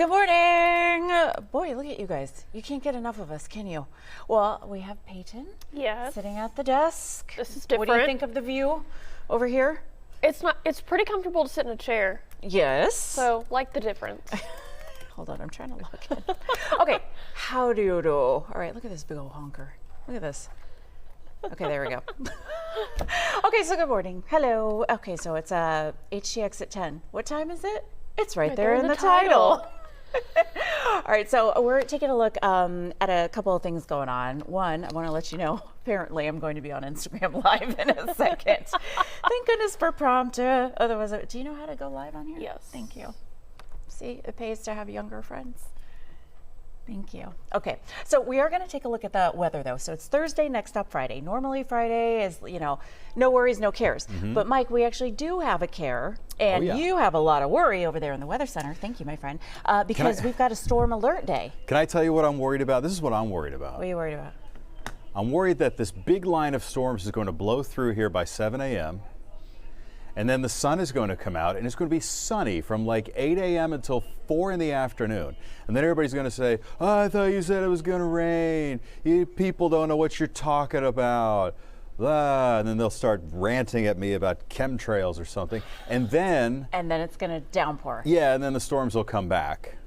Good morning. Boy, look at you guys. You can't get enough of us, can you? Well, we have Peyton sitting at the desk. This is different. What do you think of the view over here? It's pretty comfortable to sit in a chair. Yes. So, like the difference. Hold on, I'm trying to look in. Okay, how do you do? All right, look at this big old honker. Look at this. Okay, there we go. Okay, so good morning. Hello. Okay, so it's HTX at 10. What time is it? It's right there in the title. All right, so we're taking a look at a couple of things going on. One, I want to let you know, apparently I'm going to be on Instagram Live in a second. Thank goodness for Prompta. Otherwise, do you know how to go live on here? Yes. Thank you. See, it pays to have younger friends. Thank you. Okay, so we are going to take a look at the weather, though. So it's Thursday, next up Friday. Normally Friday is, no worries, no cares. But Mike, we actually do have a care, and you have a lot of worry over there in the Weather Center. Thank you, my friend, because we've got a storm alert day. Can I tell you what I'm worried about? This is what I'm worried about. What are you worried about? I'm worried that this big line of storms is going to blow through here by 7 a.m. And then the sun is going to come out, and it's going to be sunny from like 8 a.m. until 4 in the afternoon. And then everybody's going to say, oh, I thought you said it was going to rain. You people don't know what you're talking about. Blah. And then they'll start ranting at me about chemtrails or something. And then it's going to downpour. Yeah, and then the storms will come back.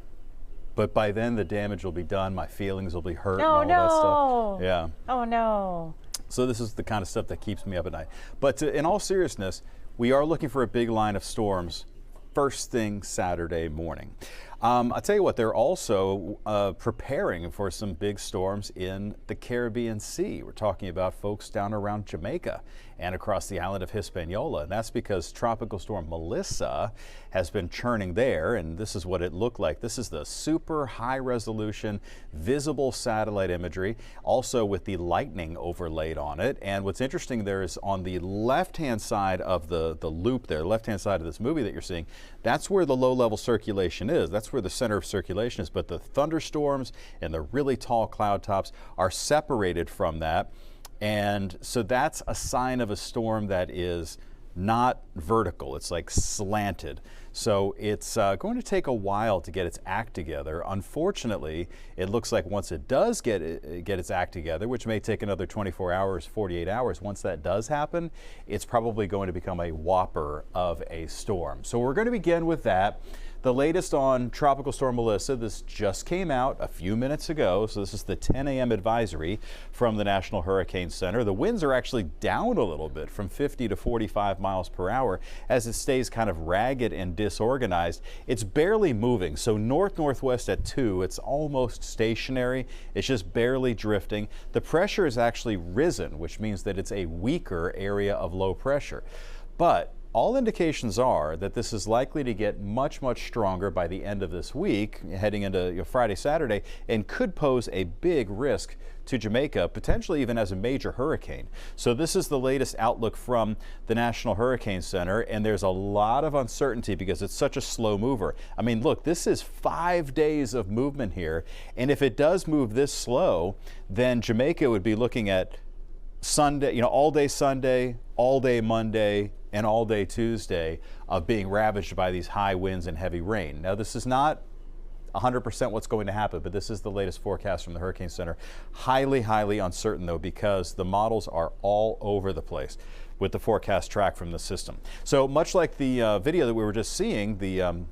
But by then the damage will be done. My feelings will be hurt and all that stuff. Yeah. Oh, no. So this is the kind of stuff that keeps me up at night. But in all seriousness, we are looking for a big line of storms first thing Saturday morning. I'll tell you what, they're also preparing for some big storms in the Caribbean Sea. We're talking about folks down around Jamaica and across the island of Hispaniola. And that's because Tropical Storm Melissa has been churning there, and this is what it looked like. This is the super high resolution visible satellite imagery, also with the lightning overlaid on it. And what's interesting there is on the left-hand side of the loop there, left-hand side of this movie that you're seeing, that's where the low-level circulation is. That's where the center of circulation is. But the thunderstorms and the really tall cloud tops are separated from that. And so that's a sign of a storm that is not vertical. It's like slanted. So it's going to take a while to get its act together. Unfortunately, it looks like once it does get its act together, which may take another 24 hours, 48 hours, once that does happen, it's probably going to become a whopper of a storm. So we're going to begin with that. The latest on Tropical Storm Melissa, this just came out a few minutes ago, so this is the 10 a.m. advisory from the National Hurricane Center. The winds are actually down a little bit from 50 to 45 miles per hour as it stays kind of ragged and disorganized. It's barely moving, so north-northwest at 2, it's almost stationary. It's just barely drifting. The pressure has actually risen, which means that it's a weaker area of low pressure. But all indications are that this is likely to get much, much stronger by the end of this week, heading into Friday, Saturday, and could pose a big risk to Jamaica, potentially even as a major hurricane. So this is the latest outlook from the National Hurricane Center, and there's a lot of uncertainty because it's such a slow mover. I mean, look, this is 5 days of movement here, and if it does move this slow, then Jamaica would be looking at Sunday, all day Sunday, all day Monday, and all day Tuesday of being ravaged by these high winds and heavy rain. Now, this is not 100% what's going to happen, but this is the latest forecast from the Hurricane Center. Highly, highly uncertain, though, because the models are all over the place with the forecast track from the system. So much like the video that we were just seeing, the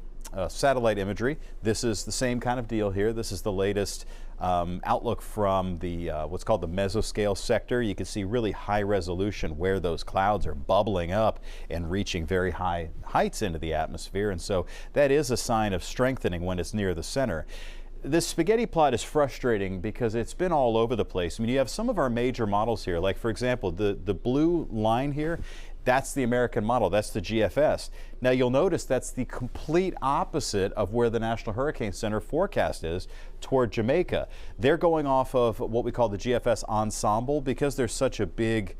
satellite imagery, this is the same kind of deal here. This is the latest outlook from the what's called the mesoscale sector. You can see really high resolution where those clouds are bubbling up and reaching very high heights into the atmosphere. And so that is a sign of strengthening when it's near the center. This spaghetti plot is frustrating because it's been all over the place. I mean, you have some of our major models here, like for example, the blue line here, that's the American model, that's the GFS. Now you'll notice that's the complete opposite of where the National Hurricane Center forecast is toward Jamaica. They're going off of what we call the GFS ensemble because there's such a big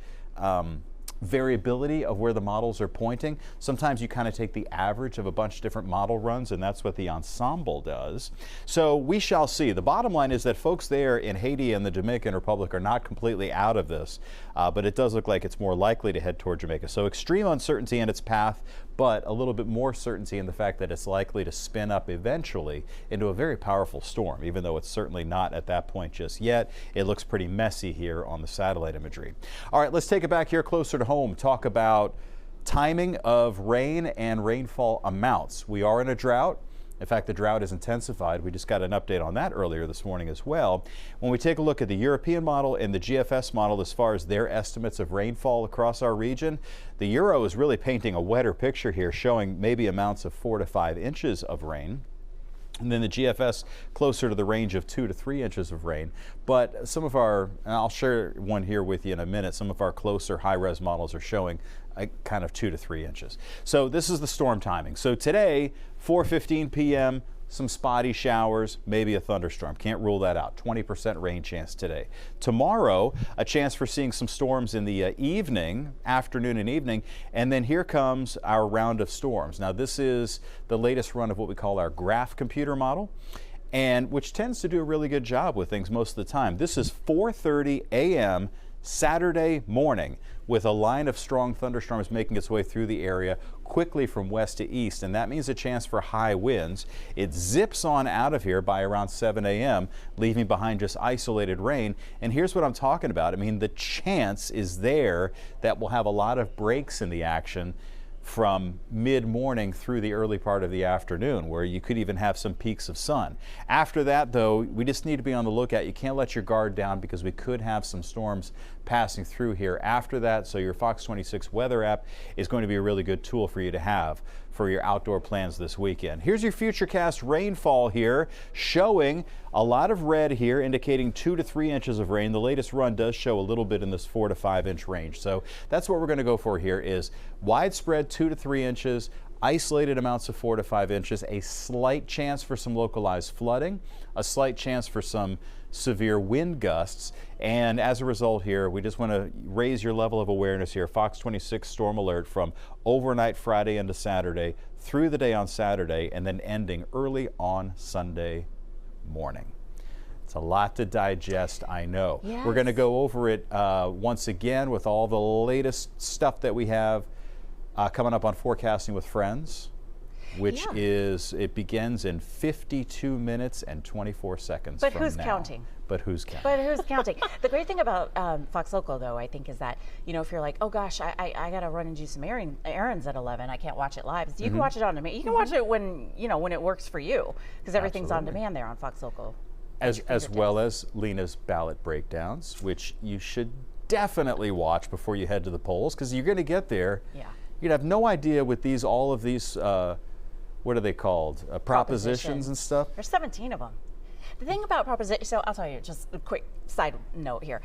variability of where the models are pointing. Sometimes you kind of take the average of a bunch of different model runs, and that's what the ensemble does. So we shall see. The bottom line is that folks there in Haiti and the Dominican Republic are not completely out of this, but it does look like it's more likely to head toward Jamaica. So extreme uncertainty in its path, but a little bit more certainty in the fact that it's likely to spin up eventually into a very powerful storm, even though it's certainly not at that point just yet. It looks pretty messy here on the satellite imagery. All right, let's take it back here closer to home, talk about timing of rain and rainfall amounts. We are in a drought. In fact, the drought has intensified. We just got an update on that earlier this morning as well. When we take a look at the European model and the GFS model as far as their estimates of rainfall across our region, the Euro is really painting a wetter picture here, showing maybe amounts of 4 to 5 inches of rain. And then the GFS closer to the range of 2 to 3 inches of rain. But some of our, and I'll share one here with you in a minute, some of our closer high-res models are showing kind of 2 to 3 inches. So this is the storm timing. So today, 4:15 p.m., some spotty showers, maybe a thunderstorm. Can't rule that out. 20% rain chance today. Tomorrow, a chance for seeing some storms in the evening, afternoon and evening, and then here comes our round of storms. Now this is the latest run of what we call our graph computer model, and which tends to do a really good job with things most of the time. This is 4:30 a.m. Saturday morning, with a line of strong thunderstorms making its way through the area quickly from west to east, and that means a chance for high winds. It zips on out of here by around 7 a.m., leaving behind just isolated rain. And here's what I'm talking about. I mean, the chance is there that we'll have a lot of breaks in the action from mid-morning through the early part of the afternoon, where you could even have some peaks of sun. After that, though, we just need to be on the lookout. You can't let your guard down because we could have some storms passing through here after that. So your Fox 26 weather app is going to be a really good tool for you to have for your outdoor plans this weekend. Here's your Futurecast rainfall here, showing a lot of red here, indicating 2 to 3 inches of rain. The latest run does show a little bit in this 4 to 5 inch range. So that's what we're going to go for here, is widespread 2 to 3 inches, isolated amounts of 4 to 5 inches, a slight chance for some localized flooding, a slight chance for some severe wind gusts, and as a result here, we just want to raise your level of awareness here. Fox 26 storm alert from overnight Friday into Saturday, through the day on Saturday, and then ending early on Sunday morning. It's a lot to digest, I know. Yes. We're going to go over it once again with all the latest stuff that we have coming up on Forecasting with Friends, which it begins in 52 minutes and 24 seconds But from who's now. counting? But who's counting? But who's counting? The great thing about Fox Local, though, I think, is that, you know, if you're like, oh gosh, I got to run and do some errands at 11, I can't watch it live. So you can watch it on demand. You can watch it when, you know, when it works for you, because everything's on demand there on Fox Local. As well as Lena's ballot breakdowns, which you should definitely watch before you head to the polls, because you're going to get there. Yeah. You'd have no idea with all of these, what are they called? Propositions and stuff. There's 17 of them. The thing about proposition, so I'll tell you just a quick side note here.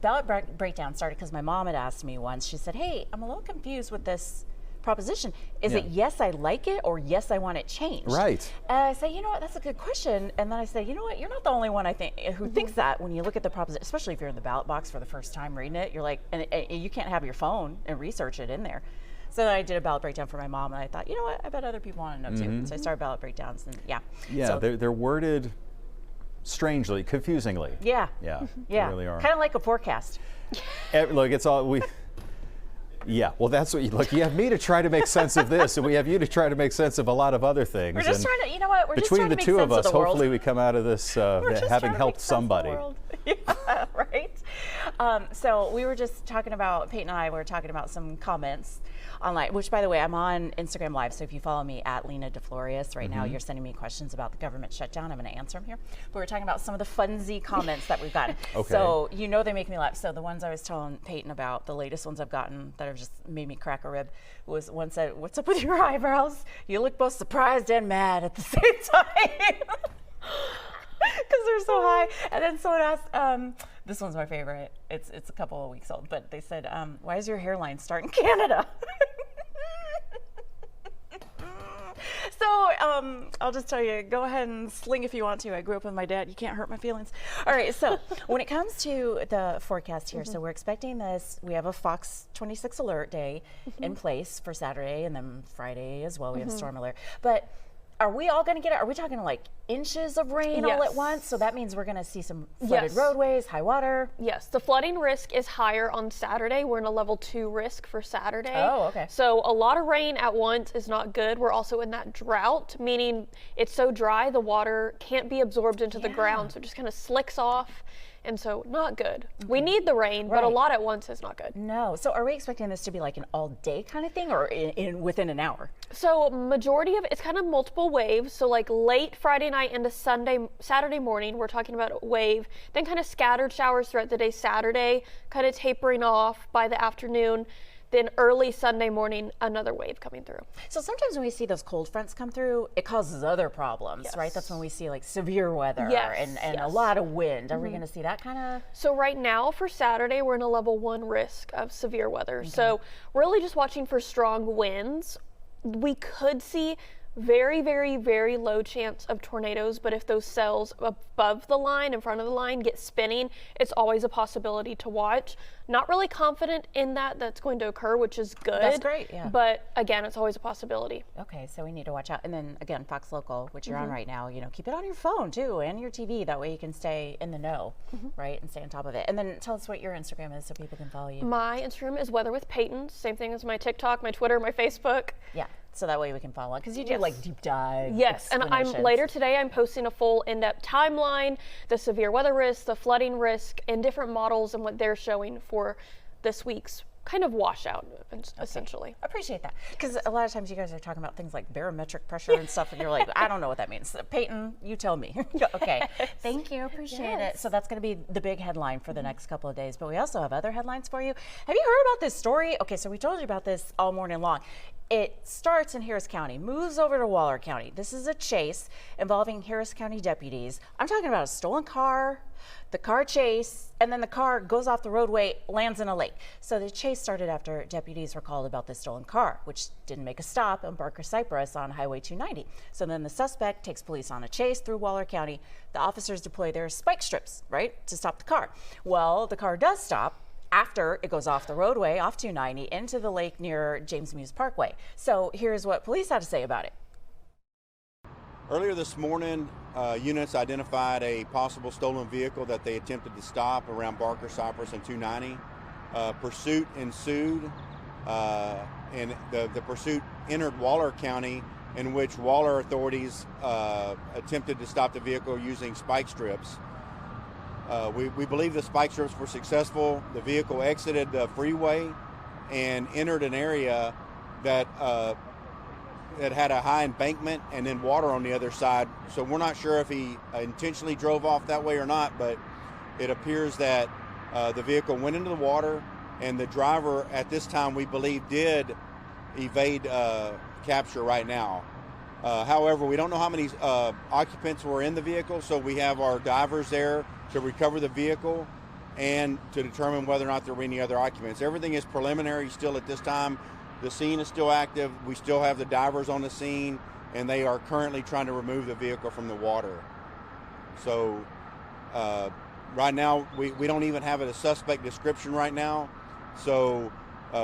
Ballot breakdown started because my mom had asked me once. She said, "Hey, I'm a little confused with this proposition. Is it yes, I like it, or yes, I want it changed?" Right. And I say, you know what, that's a good question. And then I say, you know what, you're not the only one I think who thinks that when you look at the proposition, especially if you're in the ballot box for the first time reading it. You're like, and you can't have your phone and research it in there. So then I did a ballot breakdown for my mom, and I thought, you know what, I bet other people want to know too. So I started ballot breakdowns, and Yeah, so, they're worded strangely, confusingly. Yeah. Yeah, Yeah. they really are. Kind of like a forecast. Look, it's all we. Yeah, well, that's what you look. You have me to try to make sense of this, and we have you to try to make sense of a lot of other things. We're just trying to, you know what? We're just between trying to the make two sense of us, the world. hopefully, we come out of this We're just having trying to helped make sense of the somebody. world. Yeah, right. So we were just talking about, Peyton and I were talking about some comments online, which, by the way, I'm on Instagram Live. So if you follow me at Lena DeFlorius right now, you're sending me questions about the government shutdown. I'm going to answer them here. But we're talking about some of the funsy comments that we've gotten. Okay. So you know they make me laugh. So the ones I was telling Peyton about, the latest ones I've gotten that have just made me crack a rib, was one said, "What's up with your eyebrows? You look both surprised and mad at the same time." Because they're so high. And then someone asked, this one's my favorite. It's a couple of weeks old, but they said, "Why does your hairline start in Canada?" So I'll just tell you, go ahead and sling if you want to. I grew up with my dad. You can't hurt my feelings. All right, so when it comes to the forecast here, so we're expecting this. We have a Fox 26 alert day in place for Saturday, and then Friday as well. We have a storm alert. But are we all going to get it? Are we talking like inches of rain all at Yes. once? So that means we're going to see some flooded Yes. roadways, high water. Yes, the flooding risk is higher on Saturday. We're in a level 2 risk for Saturday. Oh, okay. So a lot of rain at once is not good. We're also in that drought, meaning it's so dry the water can't be absorbed into the ground, so it just kind of slicks off. And so not good. We need the rain, but a Right. lot at once is not good. No. So are we expecting this to be like an all day kind of thing or within an hour? So majority of it's kind of multiple waves. So like late Friday night into Saturday morning, we're talking about a wave. Then kind of scattered showers throughout the day Saturday, kind of tapering off by the afternoon. Then early Sunday morning, another wave coming through. So sometimes when we see those cold fronts come through, it causes other problems, right? That's when we see like severe weather Yes, and a yes. lot of wind. Are we going to see that kind of? So right now for Saturday, we're in a level 1 risk of severe weather. So really just watching for strong winds. We could see very, very, very low chance of tornadoes, but if those cells above the line, in front of the line, get spinning, it's always a possibility to watch. Not really confident in that's going to occur, which is good. That's great, yeah. But again, it's always a possibility. Okay, so we need to watch out. And then again, Fox Local, which you're on right now, keep it on your phone too and your TV. That way you can stay in the know, right? And stay on top of it. And then tell us what your Instagram is so people can follow you. My Instagram is Weather with Peyton. Same thing as my TikTok, my Twitter, my Facebook. Yeah, so that way we can follow it because you do Yes. like deep dive. Yes, and explanations. later today I'm posting a full in-depth timeline, the severe weather risk, the flooding risk, and different models and what they're showing for this week's kind of washout, essentially. Appreciate that because a lot of times you guys are talking about things like barometric pressure and stuff, and you're like, I don't know what that means. Peyton, you tell me. Okay, thank you, appreciate it. So that's going to be the big headline for the next couple of days. But we also have other headlines for you. Have you heard about this story? Okay, so we told you about this all morning long. It starts in Harris County, moves over to Waller County. This is a chase involving Harris County deputies. I'm talking about a stolen car, the car chase, and then the car goes off the roadway, lands in a lake. So the chase started after deputies were called about this stolen car, which didn't make a stop on Barker Cypress on Highway 290. So then the suspect takes police on a chase through Waller County. The officers deploy their spike strips, right, to stop the car. Well, the car does stop after it goes off the roadway, off 290, into the lake near James Muse Parkway. So here's what police had to say about it. Earlier this morning, units identified a possible stolen vehicle that they attempted to stop around Barker Cypress and 290. Pursuit ensued, and the pursuit entered Waller County, in which Waller authorities attempted to stop the vehicle using spike strips. We believe the spike strips were successful. The vehicle exited the freeway and entered an area that that had a high embankment and then water on the other side. So we're not sure if he intentionally drove off that way or not, but it appears that the vehicle went into the water, and the driver at this time, we believe, did evade capture right now. However, we don't know how many occupants were in the vehicle, so we have our divers there to recover the vehicle and to determine whether or not there were any other occupants. Everything is preliminary still at this time. The scene is still active. We still have the divers on the scene, and they are currently trying to remove the vehicle from the water. So right now, we don't even have a suspect description right now. So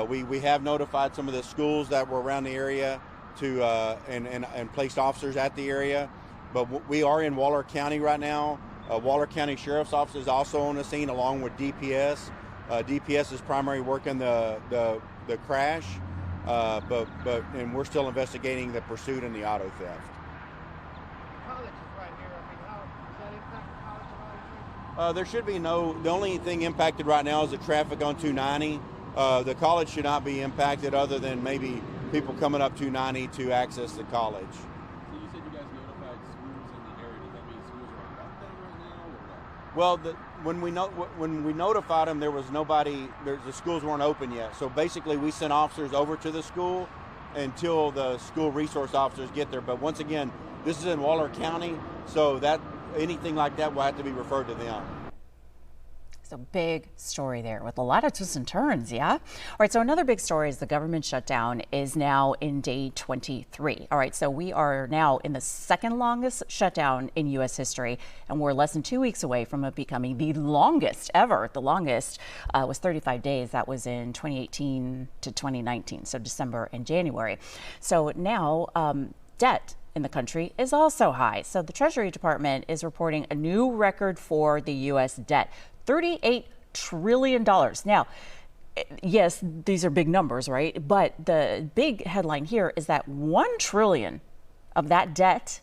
we have notified some of the schools that were around the area to and placed officers at the area. But we are in Waller County right now. Waller County Sheriff's Office is also on the scene along with DPS. DPS is primary work in the crash. And we're still investigating the pursuit and the auto theft. College is right here. I mean, how does that impact the college at all, you think? There should be the only thing impacted right now is the traffic on 290. The college should not be impacted other than maybe people coming up 290 to access the college. So you said you guys notified schools in the area. Does that mean schools are on lockdown right now or what? Well, when we notified them, there was nobody. The schools weren't open yet. So basically, we sent officers over to the school until the school resource officers get there. But once again, this is in Waller County, so that anything like that will have to be referred to them. So big story there with a lot of twists and turns, yeah? All right, so another big story is the government shutdown is now in day 23. All right, so we are now in the second longest shutdown in U.S. history, and we're less than 2 weeks away from it becoming the longest ever. The longest was 35 days. That was in 2018 to 2019, so December and January. So now debt in the country is also high. So the Treasury Department is reporting a new record for the U.S. debt, $38 trillion. Now, yes, these are big numbers, right? But the big headline here is that $1 trillion of that debt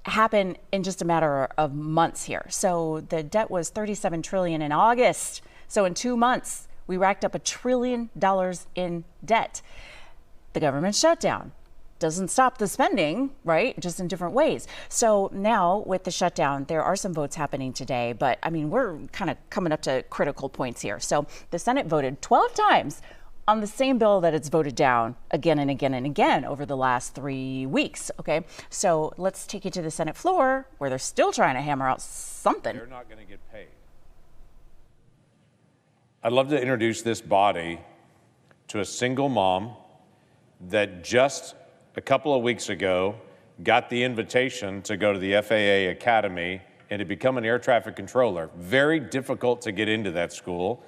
happened in just a matter of months here. So the debt was $37 trillion in August. So in 2 months, we racked up $1 trillion in debt. The government shutdown doesn't stop the spending, right? Just in different ways. So now with the shutdown, there are some votes happening today, but I mean, we're kind of coming up to critical points here. So the Senate voted 12 times on the same bill that it's voted down again and again and again over the last 3 weeks. Okay, so let's take you to the Senate floor where they're still trying to hammer out something. They're not going to get paid. I'd love to introduce this body to a single mom that just a couple of weeks ago got the invitation to go to the FAA Academy and to become an air traffic controller. Very difficult to get into that school,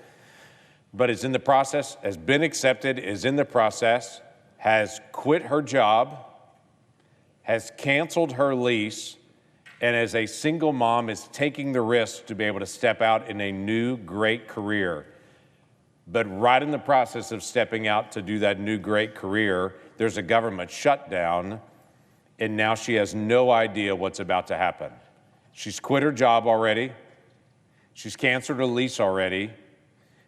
but is in the process, has been accepted, is in the process, has quit her job, has canceled her lease, and as a single mom is taking the risk to be able to step out in a new great career. But right in the process of stepping out to do that new great career, there's a government shutdown, and now she has no idea what's about to happen. She's quit her job already. She's canceled her lease already.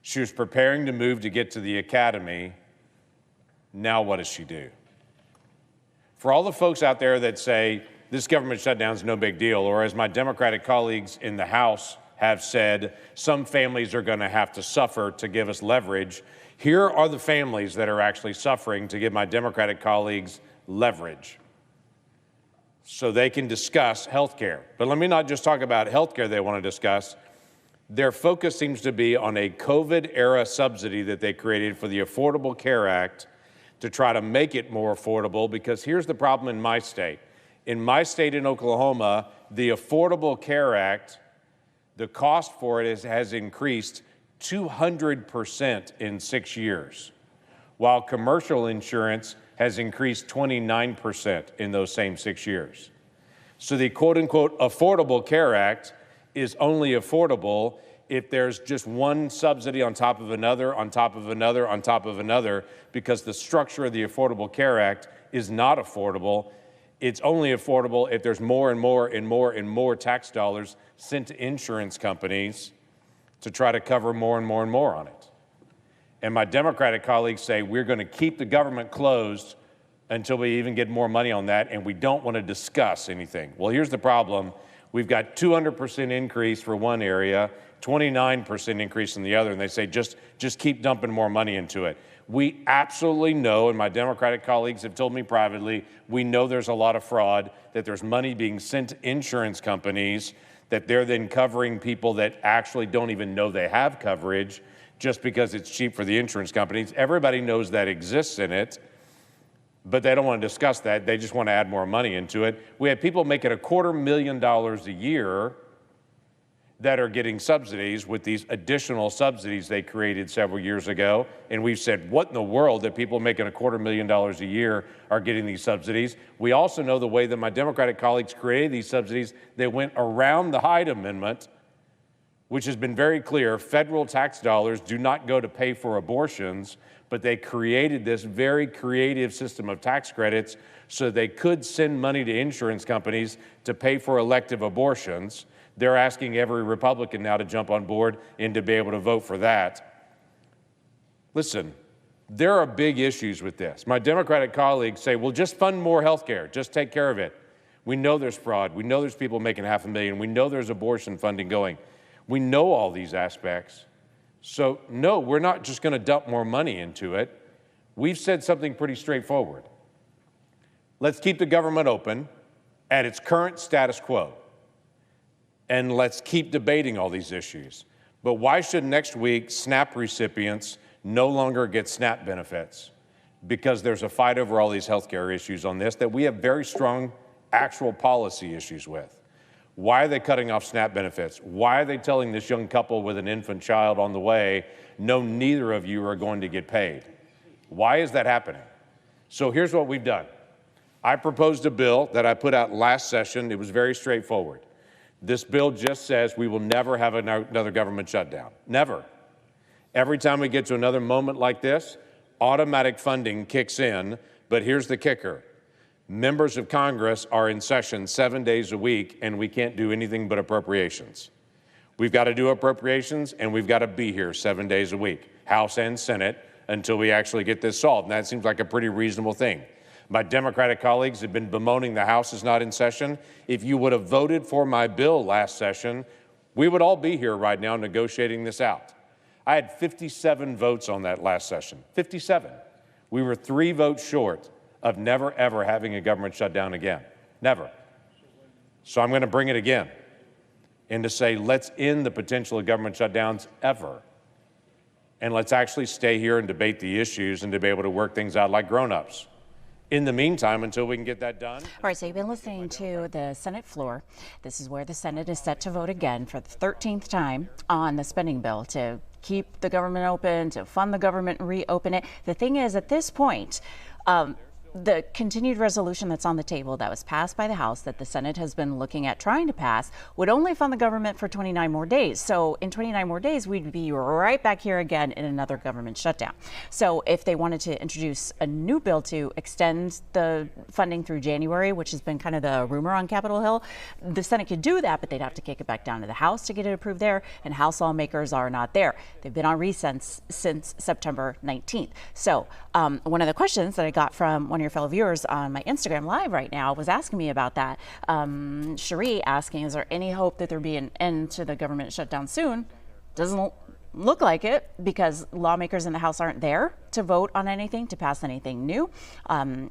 She was preparing to move to get to the academy. Now what does she do? For all the folks out there that say this government shutdown is no big deal, or as my Democratic colleagues in the House have said, some families are going to have to suffer to give us leverage. Here are the families that are actually suffering to give my Democratic colleagues leverage so they can discuss health care. But let me not just talk about health care they want to discuss. Their focus seems to be on a COVID-era subsidy that they created for the Affordable Care Act to try to make it more affordable, because here's the problem in my state. In my state in Oklahoma, the Affordable Care Act, the cost for it has increased 200% in 6 years, while commercial insurance has increased 29% in those same 6 years. So the quote-unquote Affordable Care Act is only affordable if there's just one subsidy on top of another, on top of another, on top of another, because the structure of the Affordable Care Act is not affordable. It's only affordable if there's more and more and more and more tax dollars sent to insurance companies to try to cover more and more and more on it. And my Democratic colleagues say we're going to keep the government closed until we even get more money on that, and we don't want to discuss anything. Well, here's the problem. We've got 200% increase for one area, 29% increase in the other, and they say just keep dumping more money into it. We absolutely know, and my Democratic colleagues have told me privately, we know there's a lot of fraud, that there's money being sent to insurance companies, that they're then covering people that actually don't even know they have coverage just because it's cheap for the insurance companies. Everybody knows that exists in it, but they don't want to discuss that. They just want to add more money into it. We have people making $250,000 a year that are getting subsidies with these additional subsidies they created several years ago. And we've said, what in the world that people making $250,000 a year are getting these subsidies? We also know the way that my Democratic colleagues created these subsidies, they went around the Hyde Amendment, which has been very clear. Federal tax dollars do not go to pay for abortions, but they created this very creative system of tax credits so they could send money to insurance companies to pay for elective abortions. They're asking every Republican now to jump on board and to be able to vote for that. Listen, there are big issues with this. My Democratic colleagues say, well, just fund more health care. Just take care of it. We know there's fraud. We know there's people making $500,000. We know there's abortion funding going. We know all these aspects. So, no, we're not just going to dump more money into it. We've said something pretty straightforward. Let's keep the government open at its current status quo. And let's keep debating all these issues. But why should next week SNAP recipients no longer get SNAP benefits? Because there's a fight over all these healthcare issues on this that we have very strong actual policy issues with. Why are they cutting off SNAP benefits? Why are they telling this young couple with an infant child on the way, no, neither of you are going to get paid? Why is that happening? So here's what we've done. I proposed a bill that I put out last session. It was very straightforward. This bill just says we will never have another government shutdown. Never. Every time we get to another moment like this, automatic funding kicks in, but here's the kicker. Members of Congress are in session 7 days a week, and we can't do anything but appropriations. We've got to do appropriations, and we've got to be here 7 days a week, House and Senate, until we actually get this solved. And that seems like a pretty reasonable thing. My Democratic colleagues have been bemoaning the House is not in session. If you would have voted for my bill last session, we would all be here right now negotiating this out. I had 57 votes on that last session, 57. We were 3 votes short of never, ever having a government shutdown again, never. So I'm going to bring it again and to say, let's end the potential of government shutdowns ever. And let's actually stay here and debate the issues and to be able to work things out like grown-ups. In the meantime, until we can get that done. All right, so you've been listening to the Senate floor. This is where the Senate is set to vote again for the 13th time on the spending bill to keep the government open, to fund the government and reopen it. The thing is, at this point, the continued resolution that's on the table that was passed by the House that the Senate has been looking at trying to pass would only fund the government for 29 more days. So in 29 more days, we'd be right back here again in another government shutdown. So if they wanted to introduce a new bill to extend the funding through January, which has been kind of the rumor on Capitol Hill, the Senate could do that, but they'd have to kick it back down to the House to get it approved there, and House lawmakers are not there. They've been on recess since September 19th. So one of the questions that I got from one of your fellow viewers on my Instagram Live right now was asking me about that. Cherie asking, is there any hope that there'll be an end to the government shutdown soon? Doesn't look like it, because lawmakers in the House aren't there to vote on anything, to pass anything new.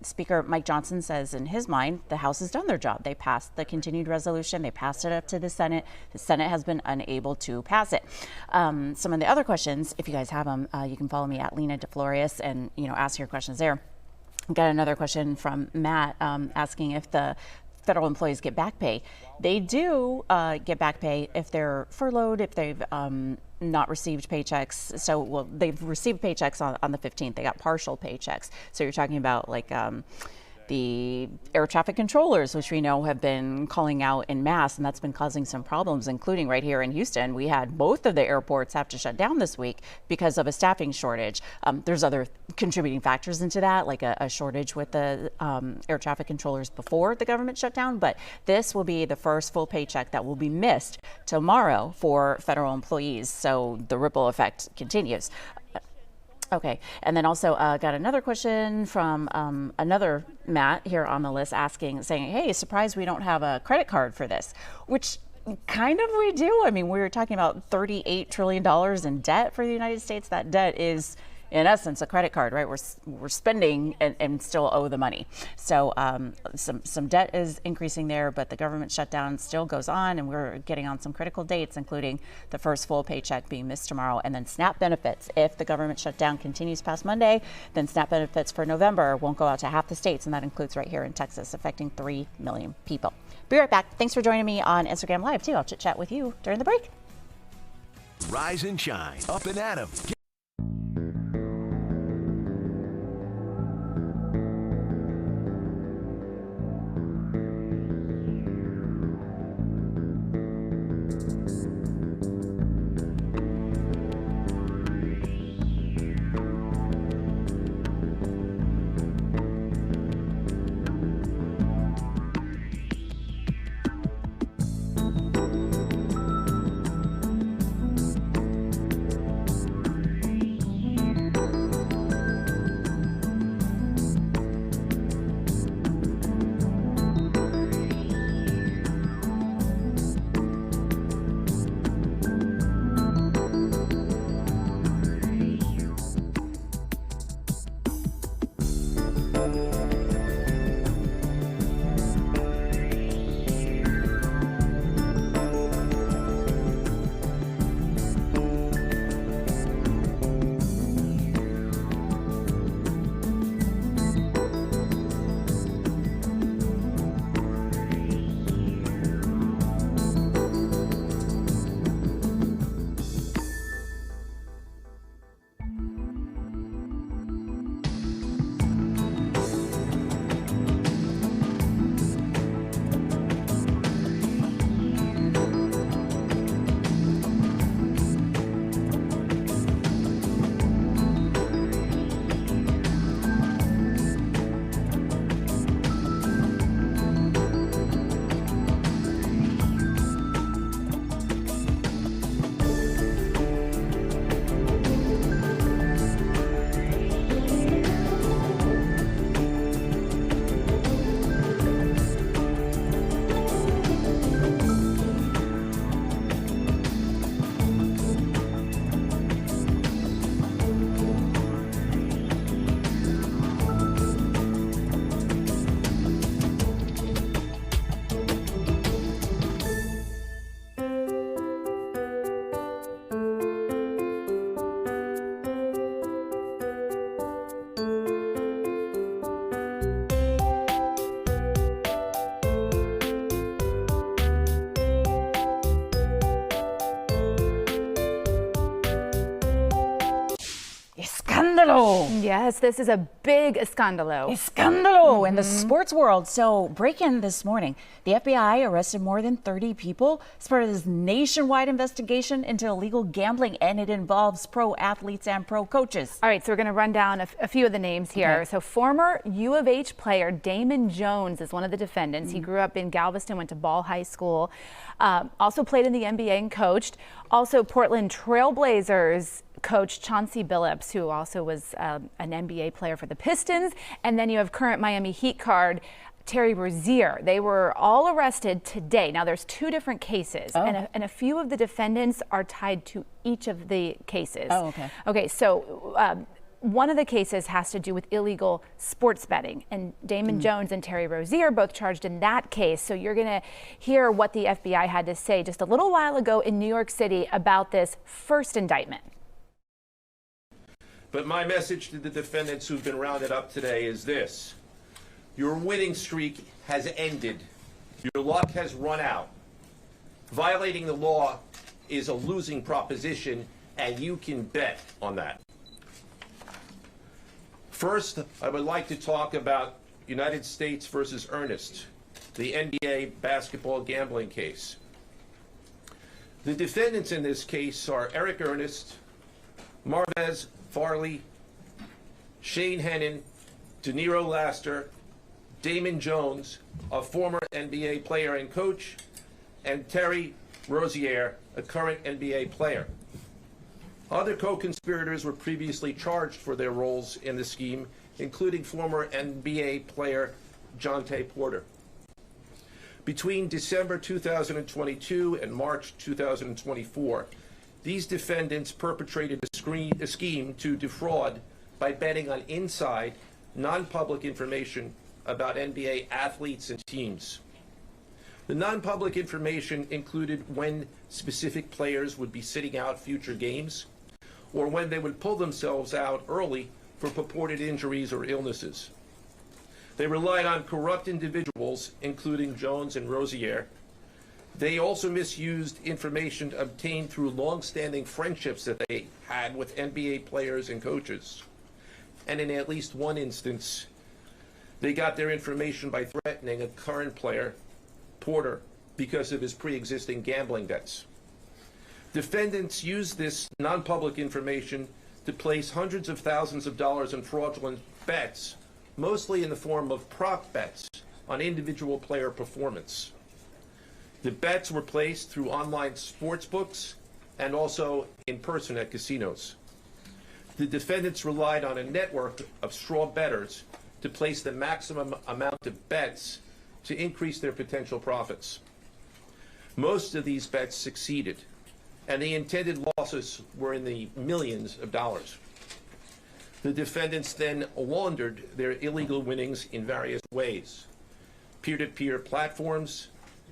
Speaker Mike Johnson says in his mind, the House has done their job. They passed the continued resolution. They passed it up to the Senate. The Senate has been unable to pass it. Some of the other questions, if you guys have them, you can follow me at Lena DeFlorius and, ask your questions there. Got another question from Matt asking if the federal employees get back pay. They do get back pay if they're furloughed, if they've not received paychecks. So, well, they've received paychecks on the 15th. They got partial paychecks. So you're talking about like the air traffic controllers, which we know have been calling out en masse, and that's been causing some problems, including right here in Houston. We had both of the airports have to shut down this week because of a staffing shortage. There's other contributing factors into that, like a shortage with the air traffic controllers before the government shutdown, but this will be the first full paycheck that will be missed tomorrow for federal employees, so the ripple effect continues. Okay, and then also got another question from another Matt here on the list saying, hey, surprised we don't have a credit card for this, which kind of we do. I mean, we were talking about $38 trillion in debt for the United States. That debt is, in essence, a credit card, right? We're spending and still owe the money. So some debt is increasing there, but the government shutdown still goes on, and we're getting on some critical dates, including the first full paycheck being missed tomorrow, and then SNAP benefits. If the government shutdown continues past Monday, then SNAP benefits for November won't go out to half the states, and that includes right here in Texas, affecting 3 million people. Be right back. Thanks for joining me on Instagram Live, too. I'll chit chat with you during the break. Rise and shine. Up and at 'em. Scandalo! Yes, this is a big scandalo. Scandalo in the sports world. So, break-in this morning. The FBI arrested more than 30 people as part of this nationwide investigation into illegal gambling, and it involves pro athletes and pro coaches. All right, so we're going to run down a few of the names here. Okay. So, former U of H player Damon Jones is one of the defendants. He grew up in Galveston, went to Ball High School, also played in the NBA and coached. Also, Portland Trailblazers coach Chauncey Billups, who also was an NBA player for the Pistons. And then you have current Miami Heat guard Terry Rozier. They were all arrested today. Now, there's two different cases, and a few of the defendants are tied to each of the cases. Oh, okay. Okay, so one of the cases has to do with illegal sports betting, and Damon Jones and Terry Rozier both charged in that case. So you're going to hear what the FBI had to say just a little while ago in New York City about this first indictment. But my message to the defendants who've been rounded up today is this. Your winning streak has ended. Your luck has run out. Violating the law is a losing proposition, and you can bet on that. First, I would like to talk about United States versus Ernest, the NBA basketball gambling case. The defendants in this case are Eric Ernest, Marvez Farley, Shane Hennon, Deniro Laster, Damon Jones, a former NBA player and coach, and Terry Rozier, a current NBA player. Other co-conspirators were previously charged for their roles in the scheme, including former NBA player Jontay Porter. Between December 2022 and March 2024, these defendants perpetrated a scheme to defraud by betting on inside, non-public information about NBA athletes and teams. The non-public information included when specific players would be sitting out future games, or when they would pull themselves out early for purported injuries or illnesses. They relied on corrupt individuals, including Jones and Rozier. They also misused information obtained through long-standing friendships that they had with NBA players and coaches. And in at least one instance, they got their information by threatening a current player, Porter, because of his pre-existing gambling debts. Defendants used this non-public information to place hundreds of thousands of dollars in fraudulent bets, mostly in the form of prop bets on individual player performance. The bets were placed through online sports books and also in person at casinos. The defendants relied on a network of straw bettors to place the maximum amount of bets to increase their potential profits. Most of these bets succeeded, and the intended losses were in the millions of dollars. The defendants then laundered their illegal winnings in various ways: peer-to-peer platforms,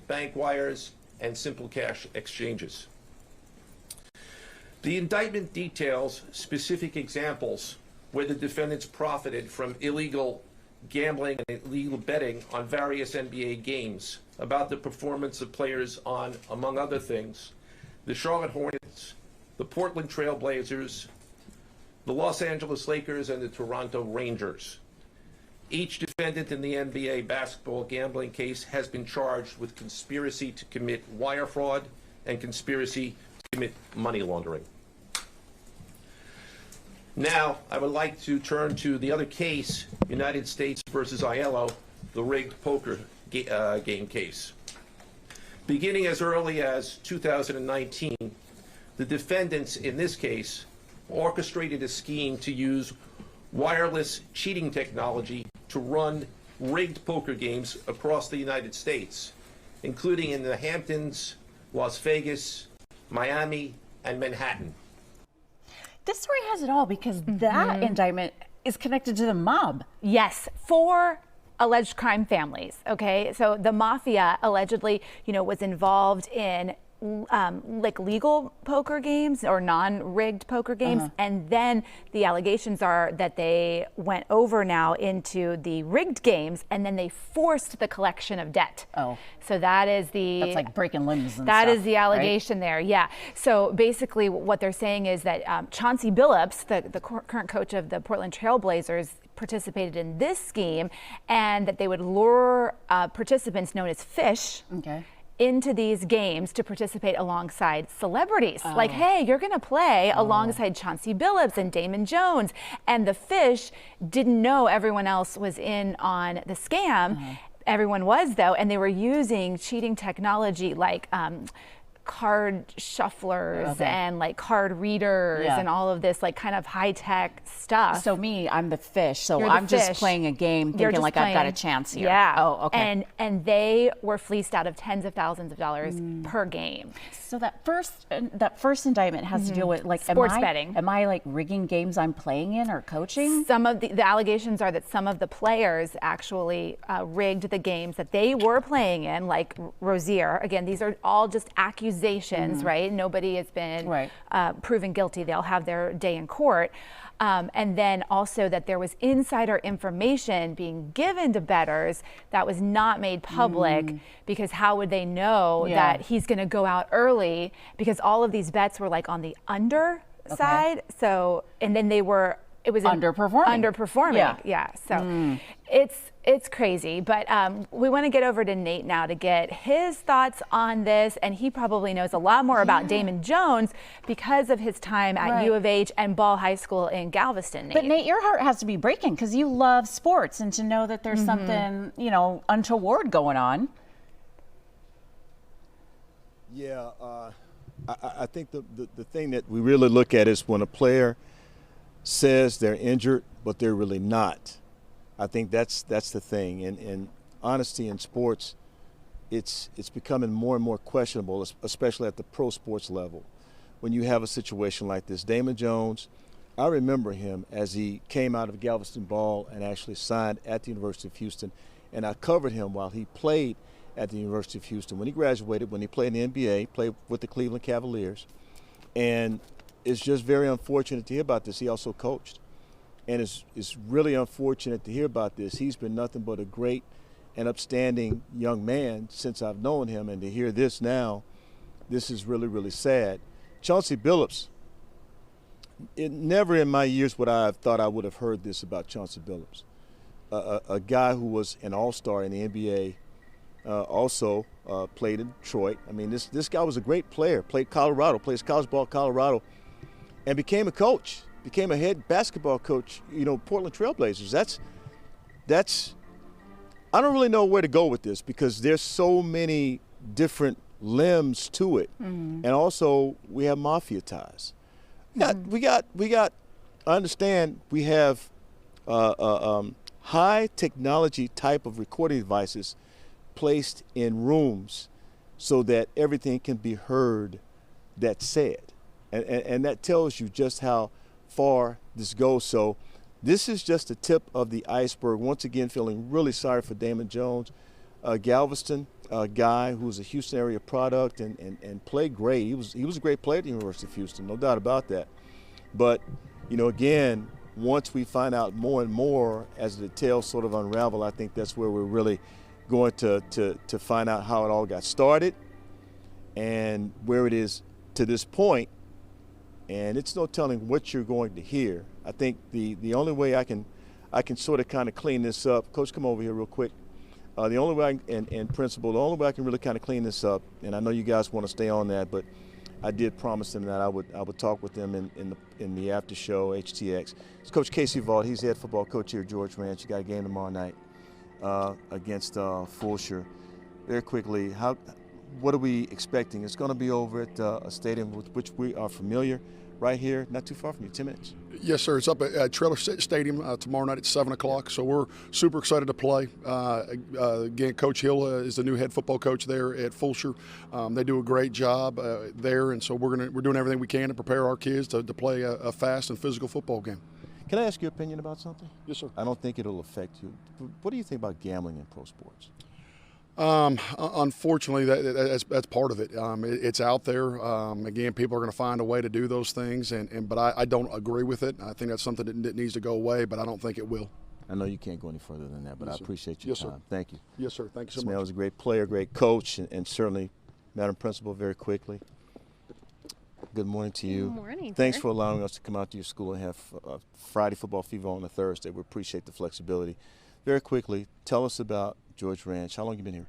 bank wires, and simple cash exchanges. The indictment details specific examples where the defendants profited from illegal gambling and illegal betting on various NBA games about the performance of players on, among other things, the Charlotte Hornets, the Portland Trailblazers, the Los Angeles Lakers, and the Toronto Rangers. Each defendant in the NBA basketball gambling case has been charged with conspiracy to commit wire fraud and conspiracy to commit money laundering. Now, I would like to turn to the other case, United States versus Aiello, the rigged poker game case. Beginning as early as 2019, the defendants in this case orchestrated a scheme to use wireless cheating technology to run rigged poker games across the United States, including in the Hamptons, Las Vegas, Miami, and Manhattan. This story has it all because that indictment is connected to the mob. Yes, 4 alleged crime families. Okay, so the mafia allegedly, was involved in like legal poker games or non-rigged poker games, and then the allegations are that they went over now into the rigged games, and then they forced the collection of debt. Oh, so that's like breaking limbs and that stuff, is the allegation there. Yeah. So basically, what they're saying is that Chauncey Billups, the current coach of the Portland Trail Blazers, participated in this scheme, and that they would lure participants known as fish. Okay. Into these games to participate alongside celebrities. Like, hey, you're going to play alongside Chauncey Billups and Damon Jones. And the fish didn't know everyone else was in on the scam. Everyone was, though, and they were using cheating technology like card shufflers and like card readers and all of this like kind of high-tech stuff. So I'm the fish. So You're the I'm just fish. playing a game thinking like I've got a chance here. Yeah. Oh, okay. And they were fleeced out of tens of thousands of dollars per game. So that first indictment has to deal with like Sports betting. Am I like rigging games I'm playing in or coaching? Some of the allegations are that some of the players actually rigged the games that they were playing in, like Rozier. Again, these are all just accusations, right? Nobody has been proven guilty. They'll have their day in court. And then also that there was insider information being given to bettors that was not made public, because how would they know that he's going to go out early, because all of these bets were like on the under side. So, and then it was underperforming. Yeah. So it's crazy, but we want to get over to Nate now to get his thoughts on this, and he probably knows a lot more about Damon Jones because of his time at U of H and Ball High School in Galveston. Nate. But Nate, your heart has to be breaking because you love sports, and to know that there's something untoward going on. Yeah, I think the thing that we really look at is when a player says they're injured, but they're really not. I think that's the thing. And honesty in sports, it's becoming more and more questionable, especially at the pro sports level. When you have a situation like this, Damon Jones, I remember him as he came out of Galveston Ball and actually signed at the University of Houston, and I covered him while he played at the University of Houston. When he graduated, when he played in the NBA, played with the Cleveland Cavaliers, and it's just very unfortunate to hear about this. He also coached. And it's really unfortunate to hear about this. He's been nothing but a great and upstanding young man since I've known him. And to hear this now, this is really, really sad. Chauncey Billups, never in my years would I have thought I would have heard this about Chauncey Billups. A guy who was an all-star in the NBA, also played in Detroit. I mean, this guy was a great player, played Colorado, plays college ball at Colorado, and became a coach, became a head basketball coach, Portland Trail Blazers. That's I don't really know where to go with this because there's so many different limbs to it. And also we have mafia ties. We got I understand we have high technology type of recording devices placed in rooms so that everything can be heard that's said. And that tells you just how far this goes. So this is just the tip of the iceberg. Once again, feeling really sorry for Damon Jones, Galveston, a guy who's a Houston area product and played great. He was a great player at the University of Houston, no doubt about that. But, again, once we find out more and more as the tales sort of unravel, I think that's where we're really going to find out how it all got started and where it is to this point. And it's no telling what you're going to hear. I think the only way I can sort of kind of clean this up, Coach, come over here real quick. The only way and Principal, the only way I can really kind of clean this up, and I know you guys want to stay on that, but I did promise them that I would talk with them in the after show, HTX. It's Coach Casey Vaught. He's the head football coach here at George Ranch. You got a game tomorrow night against Fulshire. Very quickly, what are we expecting? It's going to be over at a stadium with which we are familiar, right here, not too far from you, 10 minutes. Yes, sir. It's up at Trailer Stadium tomorrow night at 7 o'clock. So we're super excited to play. Again, Coach Hill is the new head football coach there at Fulshire. They do a great job there, and so we're doing everything we can to prepare our kids to play a fast and physical football game. Can I ask your opinion about something? Yes, sir. I don't think it'll affect you. What do you think about gambling in pro sports? Unfortunately, that's part of it. It's out there. Again, people are going to find a way to do those things, but I don't agree with it. I think that's something that needs to go away, but I don't think it will. I know you can't go any further than that, but Yes, I sir. appreciate your Yes, time. sir. Thank you. Yes, sir. Thank you so This man much. was a great player, great coach, and certainly, Madam Principal, very quickly. Good morning to you. Good morning, Thanks sir. for allowing us to come out to your school and have Friday Football Fever on a Thursday. We appreciate the flexibility. Very quickly, tell us about George Ranch. How long have you been here?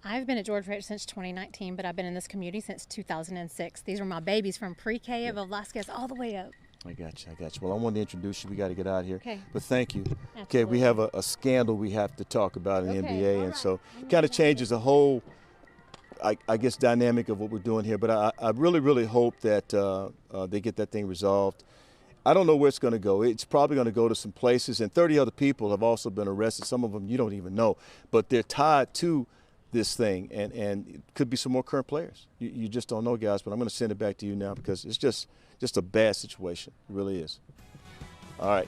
I've been at George Ranch since 2019, but I've been in this community since 2006. These are my babies from pre-K of Velasquez all the way up. I got you. Well, I wanted to introduce you. We got to get out of here. Okay. But thank you. Okay, we have a scandal we have to talk about in the NBA, and so it kind of changes the whole, I guess, dynamic of what we're doing here. But I really, really hope that they get that thing resolved. I don't know where it's going to go. It's probably going to go to some places, and 30 other people have also been arrested. Some of them you don't even know, but they're tied to this thing, and it could be some more current players. You just don't know, guys, but I'm going to send it back to you now because it's just a bad situation. It really is. All right.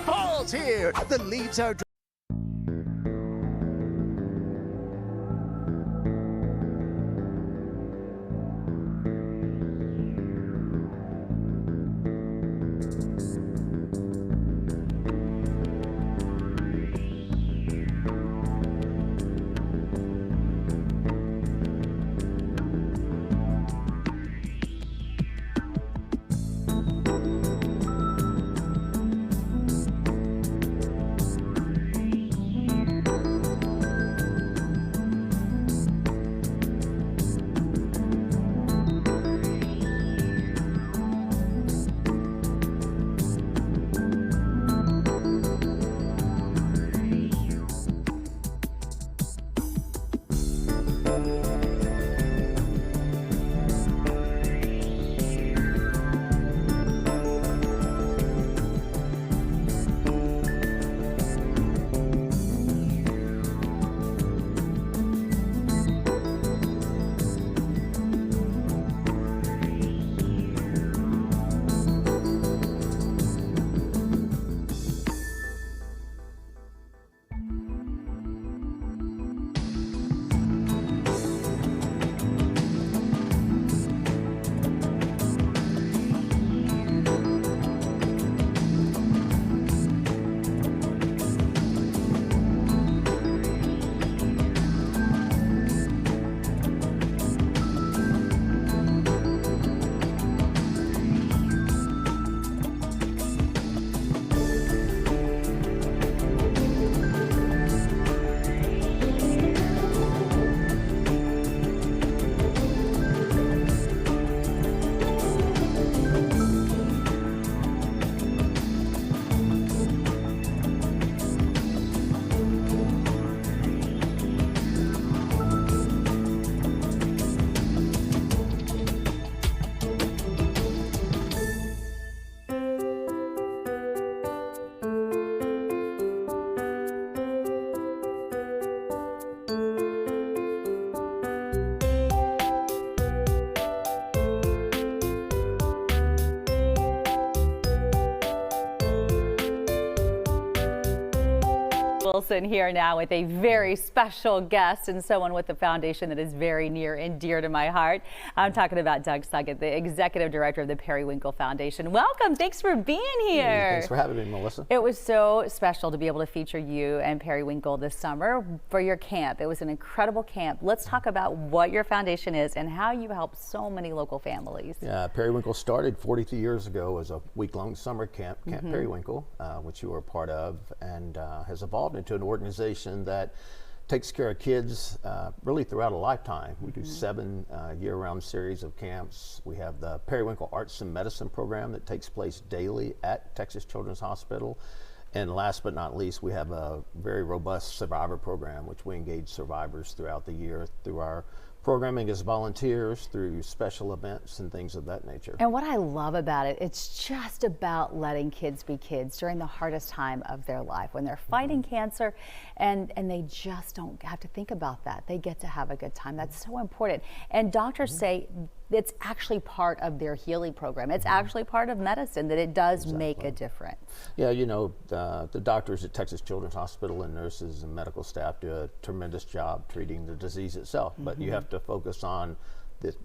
Ball's here. The leads are. Wilson here now with a very special guest and someone with a foundation that is very near and dear to my heart. I'm talking about Doug Suggett, the executive director of the Periwinkle Foundation. Welcome. Thanks for being here. Thanks for having me, Melissa. It was so special to be able to feature you and Periwinkle this summer for your camp. It was an incredible camp. Let's talk about what your foundation is and how you help so many local families. Yeah, Periwinkle started 43 years ago as a week-long summer camp, Camp Periwinkle, which you were a part of, and has evolved into an organization that takes care of kids really throughout a lifetime. We do 7 year-round series of camps. We have the Periwinkle Arts and Medicine program that takes place daily at Texas Children's Hospital. And last but not least, we have a very robust survivor program, which we engage survivors throughout the year through our programming as volunteers, through special events and things of that nature. And what I love about it, it's just about letting kids be kids during the hardest time of their life when they're fighting cancer, and they just don't have to think about that. They get to have a good time. That's so important. And doctors say it's actually part of their healing program. It's actually part of medicine, that it does make a difference. Yeah, you know, the doctors at Texas Children's Hospital and nurses and medical staff do a tremendous job treating the disease itself, but you have to focus on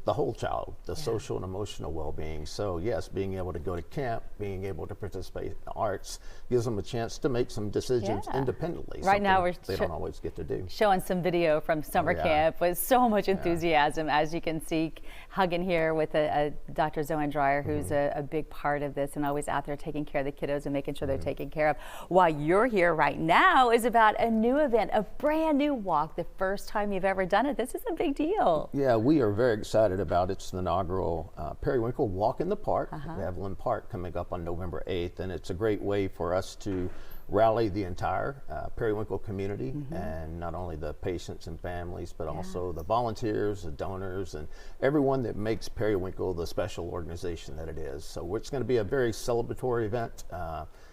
the whole child, the social and emotional well-being. So yes, being able to go to camp, being able to participate in the arts gives them a chance to make some decisions independently. Right now they don't always get to do. Showing some video from summer camp with so much enthusiasm, as you can see, hugging here with Dr. Zoe Dreyer, who's a big part of this and always out there taking care of the kiddos and making sure they're taken care of. While you're here right now is about a new event, a brand new walk, the first time you've ever done it. This is a big deal. Yeah, we are very excited about its inaugural Periwinkle Walk in the Park. We have Evelyn Park coming up on November 8th, and it's a great way for us to rally the entire Periwinkle community, and not only the patients and families, but also the volunteers, the donors, and everyone that makes Periwinkle the special organization that it is. So it's going to be a very celebratory event.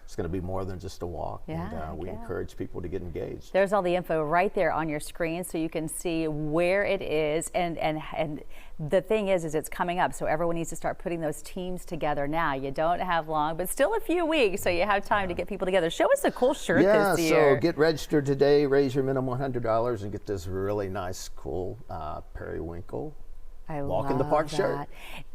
It's going to be more than just a walk, and we encourage people to get engaged. There's all the info right there on your screen, so you can see where it is. And the thing is it's coming up, so everyone needs to start putting those teams together now. You don't have long, but still a few weeks, so you have time to get people together. Show us a cool shirt this year. So get registered today, raise your minimum $100, and get this really nice, cool Periwinkle Walk in the Park shirt.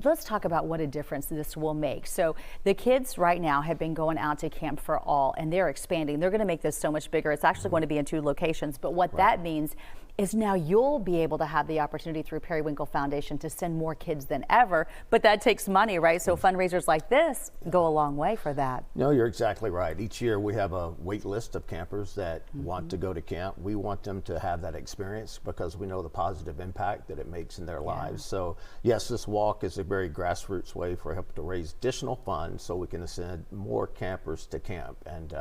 Let's talk about what a difference this will make. So the kids right now have been going out to Camp for All, and they're expanding. They're going to make this so much bigger. It's actually going to be in 2 locations, but what that means is now you'll be able to have the opportunity through Periwinkle Foundation to send more kids than ever, but that takes money, right? So fundraisers like this go a long way for that. No, you're exactly right. Each year we have a wait list of campers that want to go to camp. We want them to have that experience because we know the positive impact that it makes in their lives. So yes, this walk is a very grassroots way for help to raise additional funds so we can send more campers to camp. And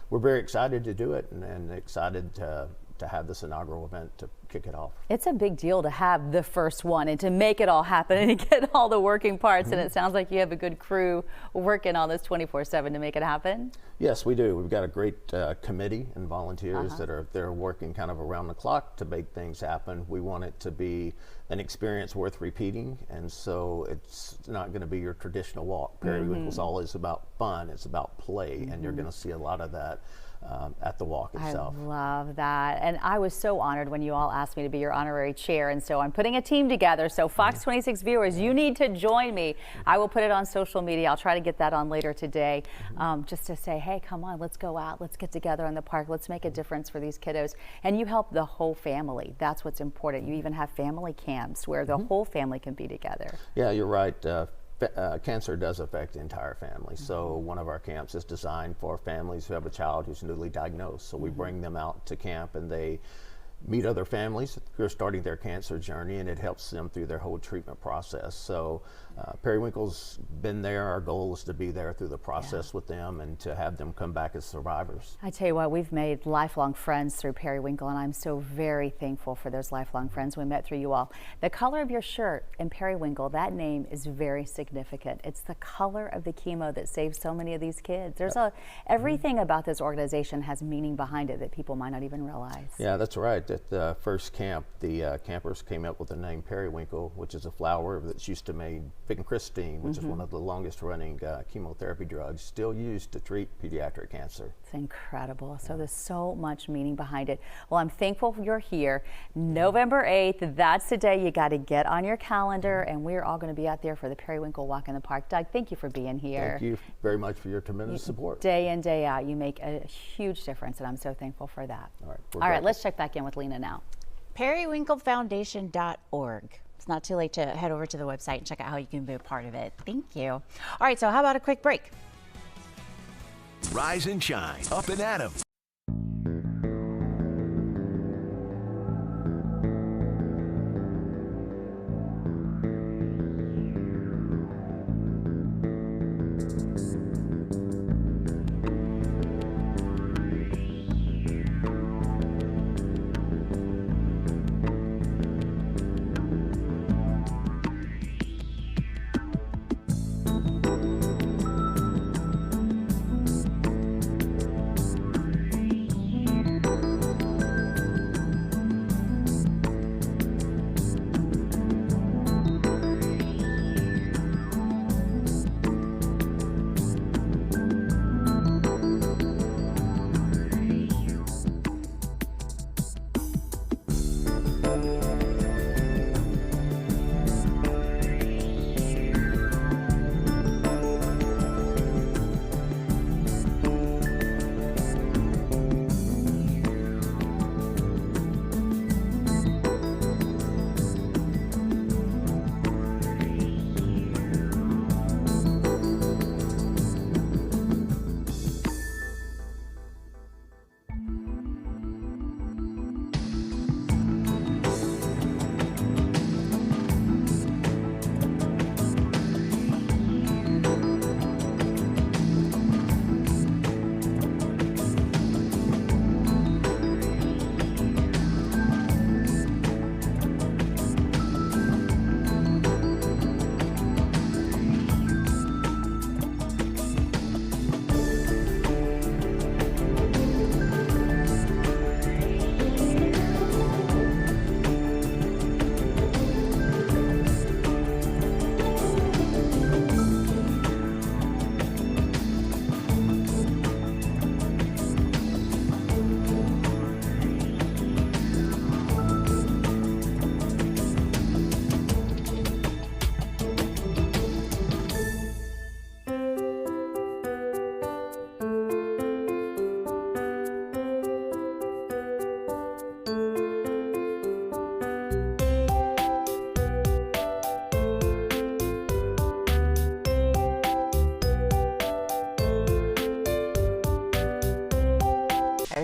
we're very excited to do it and excited to have this inaugural event to kick it off. It's a big deal to have the first one and to make it all happen and to get all the working parts. And it sounds like you have a good crew working on this 24/7 to make it happen. Yes, we do. We've got a great committee and volunteers that are there working kind of around the clock to make things happen. We want it to be an experience worth repeating, and so it's not going to be your traditional walk. Periwinkle's always about fun. It's about play, and you're going to see a lot of that at the walk itself. I love that. And I was so honored when you all asked me to be your honorary chair. And so I'm putting a team together. So Fox 26 viewers, you need to join me. I will put it on social media. I'll try to get that on later today, just to say, hey, come on, let's go out. Let's get together in the park. Let's make a difference for these kiddos. And you help the whole family. That's what's important. You even have family camps where the whole family can be together. Yeah, you're right. Cancer does affect the entire family. So one of our camps is designed for families who have a child who's newly diagnosed. So we bring them out to camp and they meet other families who are starting their cancer journey, and it helps them through their whole treatment process. So Periwinkle's been there. Our goal is to be there through the process with them and to have them come back as survivors. I tell you what, we've made lifelong friends through Periwinkle, and I'm so very thankful for those lifelong friends we met through you all. The color of your shirt in Periwinkle, that name is very significant. It's the color of the chemo that saves so many of these kids. There's everything about this organization has meaning behind it that people might not even realize. Yeah, that's right. At the first camp, the campers came up with the name Periwinkle, which is a flower that's used to make vincristine, which is one of the longest running chemotherapy drugs still used to treat pediatric cancer. It's incredible. So there's so much meaning behind it. Well, I'm thankful you're here. November 8th, that's the day you got to get on your calendar, and we're all going to be out there for the Periwinkle Walk in the Park. Doug, thank you for being here. Thank you very much for your tremendous support. Day in, day out, you make a huge difference, and I'm so thankful for that. All right, let's check back in with Lena now. Periwinklefoundation.org. It's not too late to head over to the website and check out how you can be a part of it. Thank you. All right, so how about a quick break? Rise and shine, up and at 'em.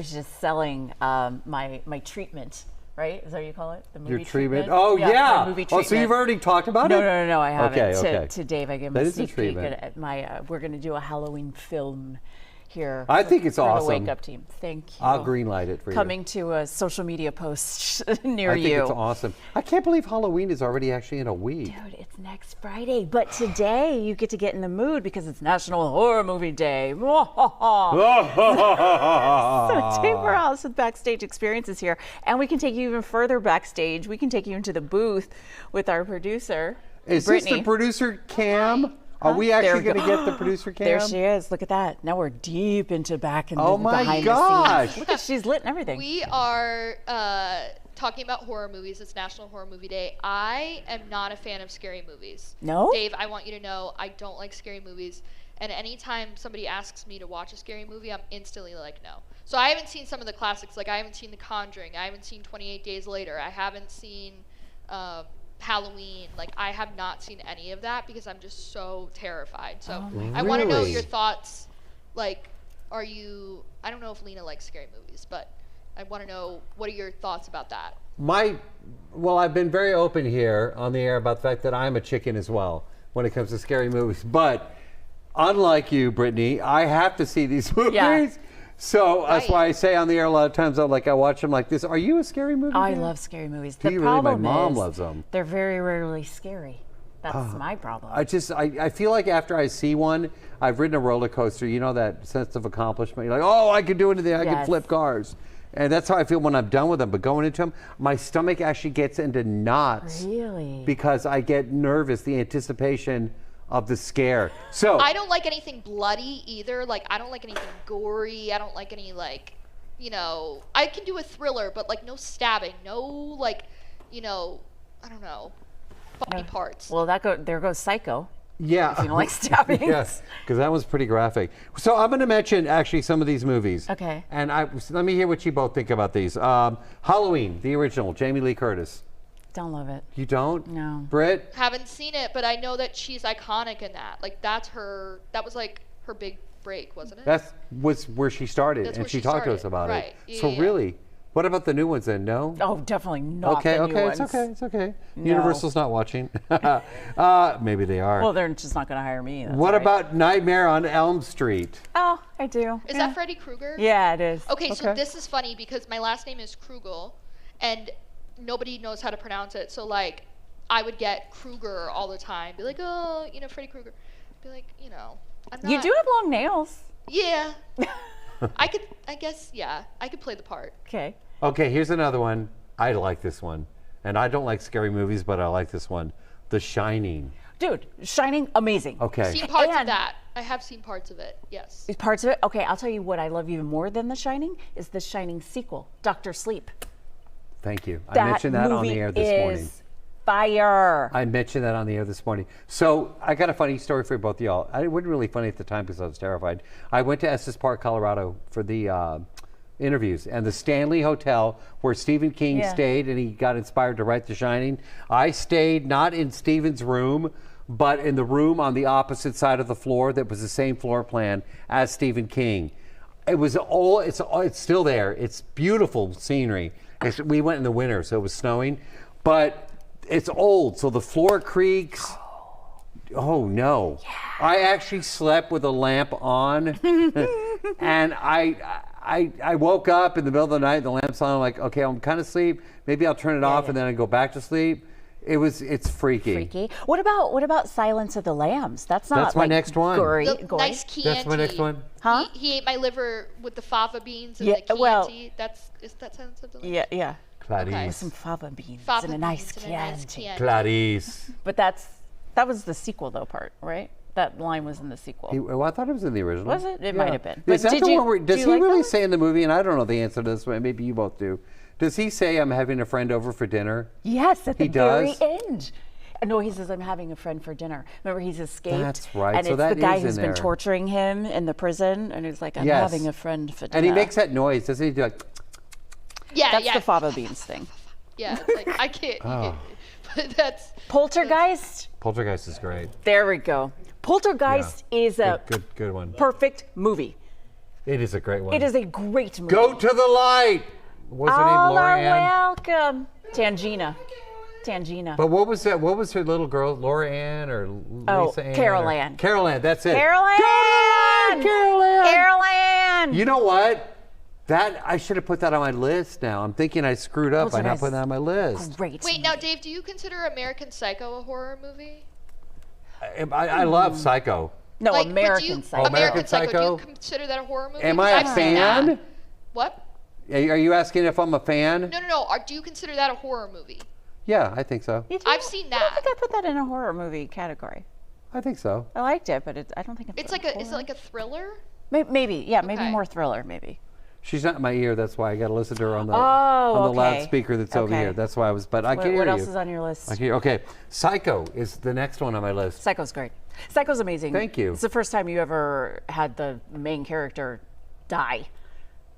was just selling my treatment. Right? Is that what you call it? The movie Your treatment? Oh, my yeah. movie Oh, so you've already talked about it? No, I haven't. Okay. To Dave, I gave him That a is a sneak peek treatment. at my. We're going to do a Halloween film here. I think it's for awesome. The Wake Up team. Thank you. I'll greenlight it for you. Coming to a social media post near I think you. it's awesome. I can't believe Halloween is already actually in a week. Dude, it's next Friday. But today you get to get in the mood because it's National Horror Movie Day. So Dave Morales with Backstage Experiences here. And we can take you even further backstage. We can take you into the booth with our producer, Is Brittany. this the producer cam? Are we actually going to get the producer cam? There she is. Look at that. Now we're deep into back in the Oh my behind gosh. the scenes. Look at she's lit and everything. We are talking about horror movies. It's National Horror Movie Day. I am not a fan of scary movies. No? Dave, I want you to know I don't like scary movies. And anytime somebody asks me to watch a scary movie, I'm instantly like, no. So I haven't seen some of the classics. Like, I haven't seen The Conjuring. I haven't seen 28 Days Later. I haven't seen Halloween. Like, I have not seen any of that because I'm just so terrified. So I want to know your thoughts. Like, I don't know if Lena likes scary movies, but I want to know, what are your thoughts about that? Well, I've been very open here on the air about the fact that I'm a chicken as well when it comes to scary movies. But unlike you, Brittany, I have to see these movies. Yeah. So that's why I say on the air a lot of times, I watch them like this. Are you a scary movie I fan? love scary movies. Do The you really? My problem mom is loves them. they're very rarely scary. That's my problem. I feel like after I see one, I've ridden a roller coaster, you know, that sense of accomplishment. You're like, oh, I can do anything. I can Yes. flip cars. And that's how I feel when I'm done with them. But going into them, my stomach actually gets into knots. Really? Because I get nervous, the anticipation of the scare. So I don't like anything bloody either. Like, I don't like anything gory. I don't like any, like, you know, I can do a thriller, but like no stabbing, no, like, you know, I don't know, body parts. Well, there goes Psycho. yeah. If you don't like stabbing. Yes, because that was pretty graphic. So I'm going to mention actually some of these movies. Okay. And let me hear what you both think about these. Halloween, the original, Jamie Lee Curtis. Don't love it. You don't? No. Britt? Haven't seen it, but I know that she's iconic in that. Like, that was like her big break, wasn't it? That was where she started, That's and where she she talked to us started. about Right. it. Yeah, So yeah. really, what about the new ones then? No? Oh, definitely not Okay, the new okay, ones. it's okay. No. Universal's not watching. Maybe they are. Well, they're just not going to hire me. That's What right. about Nightmare on Elm Street? Oh, I do. Is that Freddy Krueger? Yeah, it is. Okay, so this is funny because my last name is Krugel, and nobody knows how to pronounce it. So, like, I would get Kruger all the time. Be like, oh, you know, Freddy Krueger. Be like, you know, I'm not. You do have long nails. Yeah. I could play the part. Okay. Okay, here's another one. I like this one. And I don't like scary movies, but I like this one. The Shining. Dude, Shining, amazing. Okay. Seen parts of that. I have seen parts of it, yes. Parts of it? Okay, I'll tell you what I love even more than The Shining is the Shining sequel, Dr. Sleep. Thank you. I That mentioned that on the movie air this morning. is fire. I mentioned that on the air this morning. So I got a funny story for both of y'all. It wasn't really funny at the time because I was terrified. I went to Estes Park, Colorado for the interviews, and the Stanley Hotel where Stephen King stayed and he got inspired to write The Shining. I stayed not in Stephen's room, but in the room on the opposite side of the floor that was the same floor plan as Stephen King. It was it's still there. It's beautiful scenery. We went in the winter, so it was snowing, but it's old, so the floor creaks. Oh no. Yeah. I actually slept with a lamp on and I woke up in the middle of the night, the lamp's on, I'm like, okay, I'm kind of asleep. Maybe I'll turn it off and then I go back to sleep. It's freaky. Freaky. What about Silence of the Lambs? That's not my like next one. Gory. Nice Chianti. That's my next one. Huh? He ate my liver with the fava beans and Yeah, the Chianti. well- Is that Silence of the Lambs? Yeah. Clarice. With some fava beans Fava and a nice beans and a nice Chianti. Chianti. Clarice. But that was the sequel though part, right? That line was in the sequel. Well, I thought it was in the original. Was it? It Yeah. might have been. Is But that did the you- one where, do does you he like really that? say in the movie, and I don't know the answer to this, but maybe you both do. Does he say, I'm having a friend over for dinner? Yes, at the He very does? end. No, he says, I'm having a friend for dinner. Remember, he's escaped. That's right. And So it's that the guy is in who's been there. torturing him in the prison. And he's like, I'm Yes. having a friend for dinner. And he makes that noise, doesn't he? Do like, Yeah, That's yeah. the fava beans thing. Yeah, it's like, I can't. Oh. But that's. Poltergeist? Poltergeist is great. There we go. Poltergeist is a Good one. perfect movie. It is a great one. It is a great movie. Go to the light. What's her name? All Laura are Ann? welcome. Tangina. But what was that? What was her little girl? Laura Ann or Lisa Ann? Carol Ann. Carol Ann. That's it. Carol Ann. Carol Ann. Carol Ann. You know what? That I should have put that on my list. Now I'm thinking I screwed up by not putting that on my list. Great. Wait, now, Dave, do you consider American Psycho a horror movie? I love Psycho. No, Like, but do American you- Psycho. American Psycho. Do you consider that a horror movie? Am I Because a I've seen fan? that. What? Are you asking if I'm a fan? No. Do you consider that a horror movie? Yeah, I think so. I've seen that. I think I put that in a horror movie category. I think so. I liked it, but I don't think It's like is it like a thriller? Maybe, yeah, maybe Okay. more thriller, maybe. She's not in my ear. That's why I got to listen to her on the Oh, okay. loudspeaker that's over Okay. here. That's why I was. But I can hear you. What else is on your list? I can hear, okay, Psycho is the next one on my list. Psycho's great. Psycho's amazing. Thank you. It's the first time you ever had the main character die.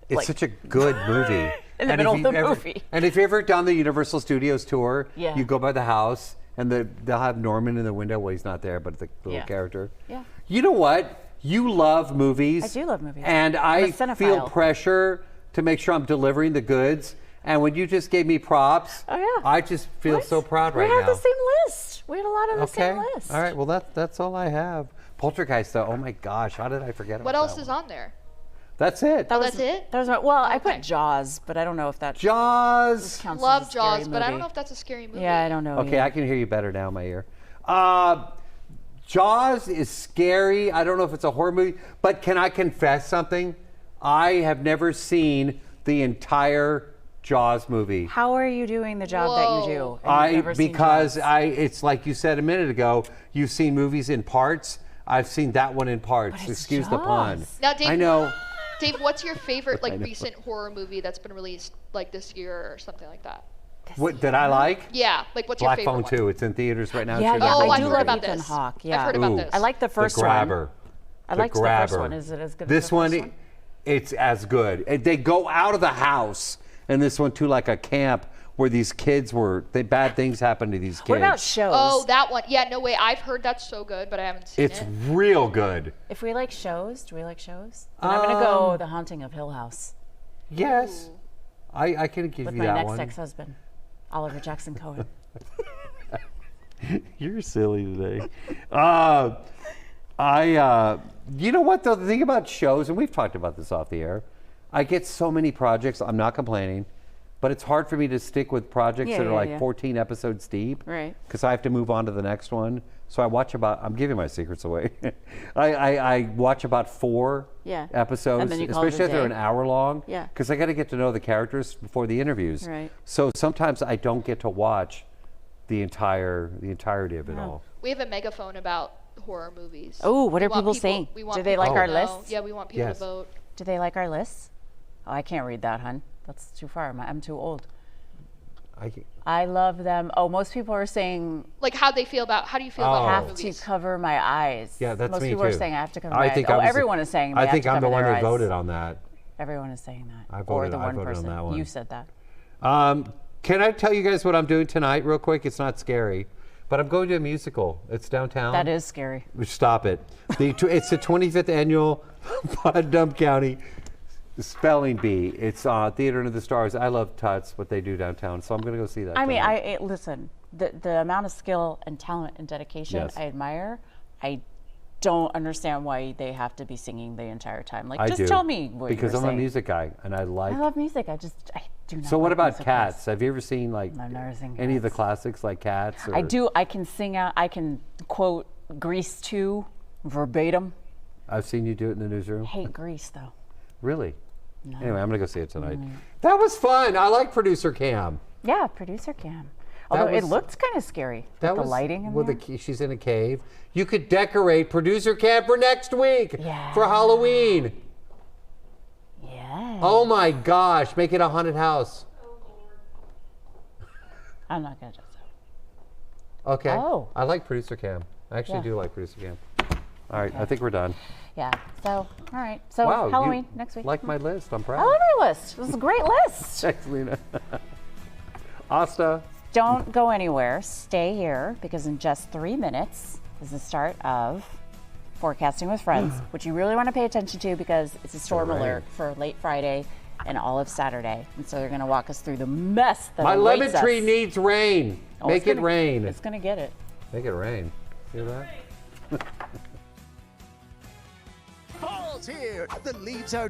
It's Like- such a good movie. In the And middle if of the you've ever- movie. And if you've ever done the Universal Studios tour, Yeah. you go by the house and they'll have Norman in the window. Well, he's not there, but the little Yeah. character. Yeah. You know what? You love movies. I do love movies. And I'm I a cinephile. feel pressure to make sure I'm delivering the goods. And when you just gave me props, I just feel so proud right we now. had the same list. We had a lot of the same list. All right. Well, that's all I have. Poltergeist, though. Oh my gosh, how did I forget about What else that is one? on there? That's it. That's it? That was I put Jaws, but I don't know if that Jaws. counts Love as a scary Jaws, but I don't movie. know if that's a scary movie. Yeah, I don't know. Okay, I can hear you better now in my ear. Jaws is scary. I don't know if it's a horror movie, but can I confess something? I have never seen the entire Jaws movie. How are you doing the job that you do? and you've never seen Because Jaws? it's like you said a minute ago, you've seen movies in parts. I've seen that one in parts. Excuse the pun. Now, Dave, I know. Dave, what's your favorite I like know. recent horror movie that's been released like this year or something like that? What did I like? Yeah, like what's your Black favorite Phone one? 2. It's in theaters right now. Yeah, It's yeah, really I I do do heard love about Ethan this. Hawke. I've Yeah, heard about this. I like the first the grabber. one. I The liked the first grabber. one. Is it as good This as the one, first one? it's as good. They go out of the house, and this one too, like a camp where these kids bad things happen to these kids. What about shows? Oh, that one. Yeah, no way. I've heard that's so good, but I haven't seen It's it. real good. If we like shows, do we like shows? Then I'm gonna go The Haunting of Hill House Yes, I can give with you my that next one. ex-husband, Oliver Jackson Cohen. You're silly today. You know what though? The thing about shows, and we've talked about this off the air, I get so many projects. I'm not complaining, but it's hard for me to stick with projects Yeah, that are yeah, like yeah. 14 episodes deep. Right. Because I have to move on to the next one. So I watch I'm giving my secrets away. I watch about 4 Yeah. episodes, And then you call it a especially if they're day. an hour long. Yeah. Because I got to get to know the characters before the interviews. Right. So sometimes I don't get to watch the entirety of it all. We have a megaphone about horror movies. Oh, what We are want people saying? We want Do they people like to our know. lists? Yeah, we want people Yes. to vote. Do they like our lists? Oh, I can't read that, hun. That's too far. I'm too old. I love them. Oh, most people are saying Like how do you feel about I horror have movies? to cover my eyes. Yeah, that's most me people too. are saying I have to cover I my think eyes. I was the- Everyone is saying they I have think to I'm the cover one their who eyes. voted on that. Everyone is saying that. I or voted- the I one voted on person. that one. You said that. Can I tell you guys what I'm doing tonight, real quick? It's not scary, but I'm going to a musical. It's downtown. That is scary. Stop it. It's the 25th annual Putnam County Spelling Bee. It's Theater Under the Stars. I love Tuts, what they do downtown, so I'm going to go see that. I mean, tonight. listen. The amount of skill and talent and dedication Yes. I admire. I don't understand why they have to be singing the entire time. Like, I just do, tell me what because you're I'm a saying. music guy and I like. I love music. I do not. So what like about musicals. Cats? Have you ever seen like I've never seen any of the classics like Cats? Or... I do. I can sing out. I can quote Grease 2 verbatim. I've seen you do it in the newsroom. I hate Grease though. Really? No. Anyway, I'm gonna go see it tonight. Mm. That was fun. I like producer Cam. Yeah, producer Cam. Although it was- looked kind of scary with the lighting in with there. she's in a cave. You could decorate producer Cam for next week for Halloween. Yeah. Oh my gosh, make it a haunted house. I'm not gonna do that. Okay. Oh. I like producer Cam. I actually Yeah. do like producer Cam. All right, I Okay. think we're done. Yeah. So, all right. So Wow, you Halloween next week. like my list. I'm proud. I love your list. This is a great list. Thanks, Lena. Asta. Don't go anywhere. Stay here because in just 3 minutes is the start of Forecasting with Friends, which you really want to pay attention to because it's a storm All right. alert for late Friday and all of Saturday. And so they're going to walk us through the mess that My lemon awaits tree us. needs rain. Oh, Make it's it gonna- rain. It's going to get it. Make it rain. Hear that? Fall's here. The leaves are